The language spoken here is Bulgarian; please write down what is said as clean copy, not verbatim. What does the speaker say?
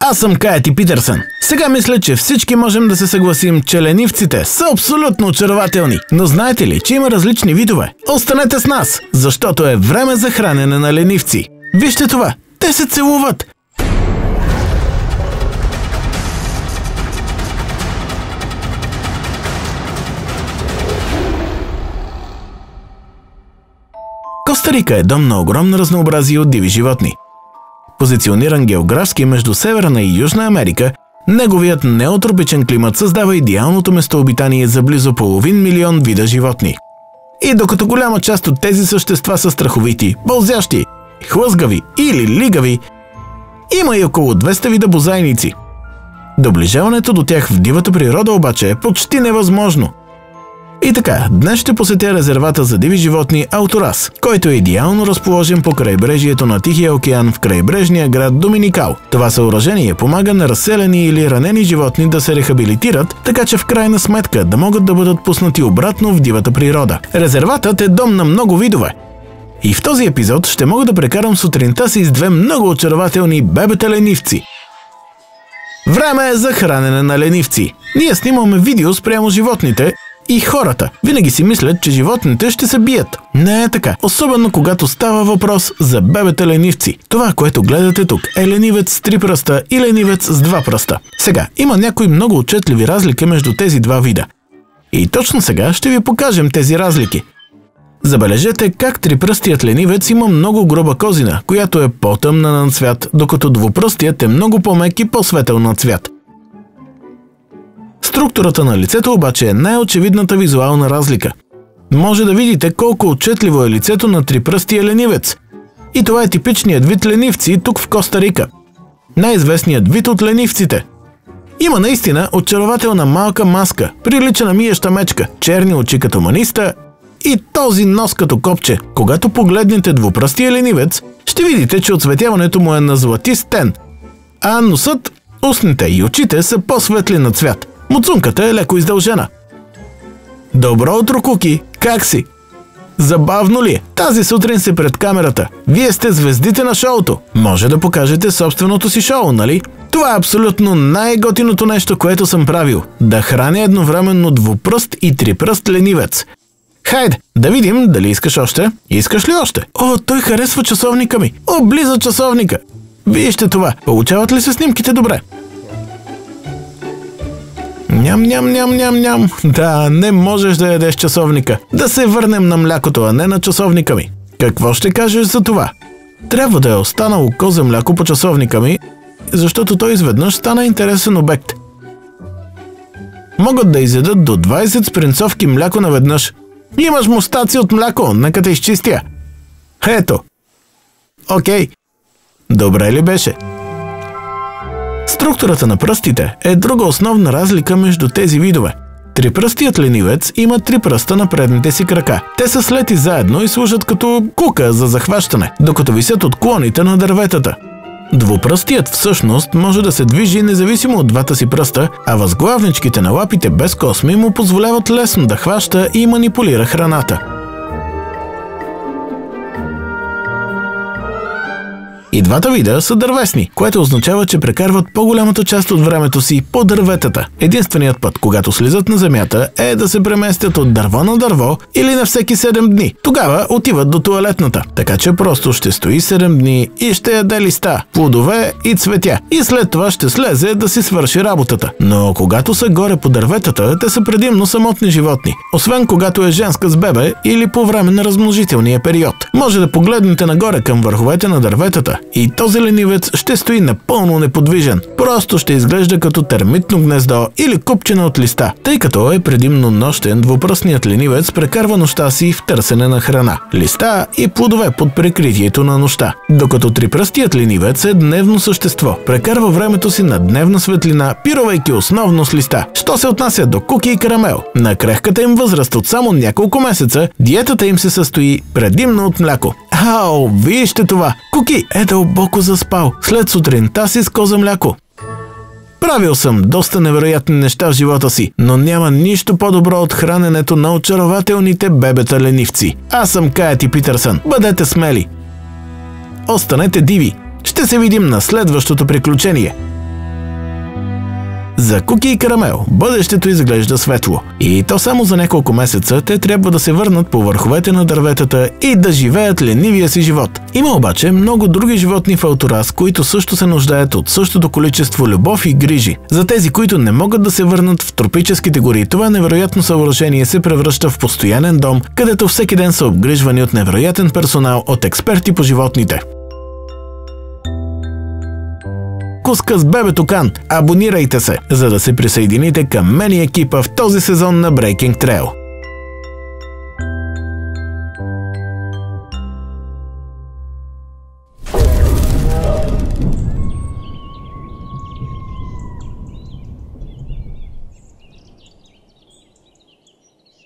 Аз съм Кайти Питърсън. Сега мисля, че всички можем да се съгласим, че ленивците са абсолютно очарователни. Но знаете ли, че има различни видове? Останете с нас, защото е време за хранене на ленивци. Вижте това, те се целуват. Коста Рика е дом на огромно разнообразие от диви животни. Позициониран географски между Северна и Южна Америка, неговият неотропичен климат създава идеалното местообитание за близо 500 000 вида животни. И докато голяма част от тези същества са страховити, бълзящи, хлъзгави или лигави, има и около 200 вида бозайници. Доближаването до тях в дивата природа обаче е почти невъзможно. И така, днес ще посетя резервата за диви животни Алторас, който е идеално разположен по крайбрежието на Тихия океан в крайбрежния град Доминикал. Това съоръжение помага на разселени или ранени животни да се рехабилитират, така че в крайна сметка да могат да бъдат пуснати обратно в дивата природа. Резерватът е дом на много видове. И в този епизод ще мога да прекарам сутринта си с две много очарователни бебета ленивци. Време е за хранене на ленивци. Ние снимаме видео спрямо животните и хората. Винаги си мислят, че животните ще се бият. Не е така. Особено когато става въпрос за бебета ленивци. Това, което гледате тук, е ленивец с 3 пръста и ленивец с 2 пръста. Сега, има някои много отчетливи разлики между тези два вида. И точно сега ще ви покажем тези разлики. Забележете как трипръстият ленивец има много груба козина, която е по-тъмна на цвят, докато двупръстият е много по-мек и по-светъл на цвят. Структурата на лицето обаче е най-очевидната визуална разлика. Може да видите колко отчетливо е лицето на трипръстия ленивец. И това е типичният вид ленивци тук в Коста Рика. Най-известният вид от ленивците. Има наистина очарователна малка маска, прилича на миеща мечка, черни очи като маниста и този нос като копче. Когато погледнете двупръстия ленивец, ще видите, че оцветяването му е на златист тен, а носът, устните и очите са по-светли на цвят. Муцунката е леко издължена. Добро утро, Куки! Как си? Забавно ли е? Тази сутрин си пред камерата. Вие сте звездите на шоуто. Може да покажете собственото си шоу, нали? Това е абсолютно най-готиното нещо, което съм правил. Да храня едновременно двупръст и трипръст ленивец. Хайде, да видим дали искаш още. Искаш ли още? О, той харесва часовника ми. Облиза часовника. Вижте това. Получават ли се снимките добре? Ням. Да, не можеш да ядеш часовника. Да се върнем на млякото, а не на часовника ми. Какво ще кажеш за това? Трябва да е останало козе мляко по часовника ми, защото той изведнъж стана интересен обект. Могат да изядат до 20 спринцовки мляко наведнъж. Имаш мустаци от мляко, нека те изчистя. Ето. Окей. Добре ли беше? Структурата на пръстите е друга основна разлика между тези видове. Трипръстият ленивец има 3 пръста на предните си крака. Те са слети заедно и служат като кука за захващане, докато висят от клоните на дърветата. Двупръстият всъщност може да се движи независимо от двата си пръста, а възглавничките на лапите без косми му позволяват лесно да хваща и манипулира храната. И двата вида са дървесни, което означава, че прекарват по-голямата част от времето си по дърветата. Единственият път, когато слизат на земята, е да се преместят от дърво на дърво или на всеки 7 дни. Тогава отиват до тоалетната. Така че просто ще стои 7 дни и ще яде листа, плодове и цветя. И след това ще слезе да си свърши работата. Но когато са горе по дърветата, те са предимно самотни животни. Освен когато е женска с бебе или по време на размножителния период. Може да погледнете нагоре към върховете на дърветата и този ленивец ще стои напълно неподвижен. Просто ще изглежда като термитно гнездо или купчина от листа. Тъй като е предимно нощен, двупръстният ленивец прекарва нощта си в търсене на храна, листа и плодове под прикритието на нощта. Докато трипръстият ленивец е дневно същество. Прекарва времето си на дневна светлина, пирувайки основно с листа. Що се отнася до Куки и Карамел, на крехката им възраст от само няколко месеца, диетата им се състои предимно от мляко. Ау, вижте това! Куки е дълбоко заспал след сутринта си с коза мляко. Правил съм доста невероятни неща в живота си, но няма нищо по-добро от храненето на очарователните бебета ленивци. Аз съм Кайти Питърсън. Бъдете смели! Останете диви! Ще се видим на следващото приключение. За Куки и Карамел бъдещето изглежда светло. И то само за няколко месеца те трябва да се върнат по върховете на дърветата и да живеят ленивия си живот. Има обаче много други животни в Елторас, които също се нуждаят от същото количество любов и грижи. За тези, които не могат да се върнат в тропическите гори, това невероятно съоръжение се превръща в постоянен дом, където всеки ден са обгрижвани от невероятен персонал от експерти по животните. Куска с бебето Кан. Абонирайте се, за да се присъедините към мен и екипа в този сезон на Breaking Trail.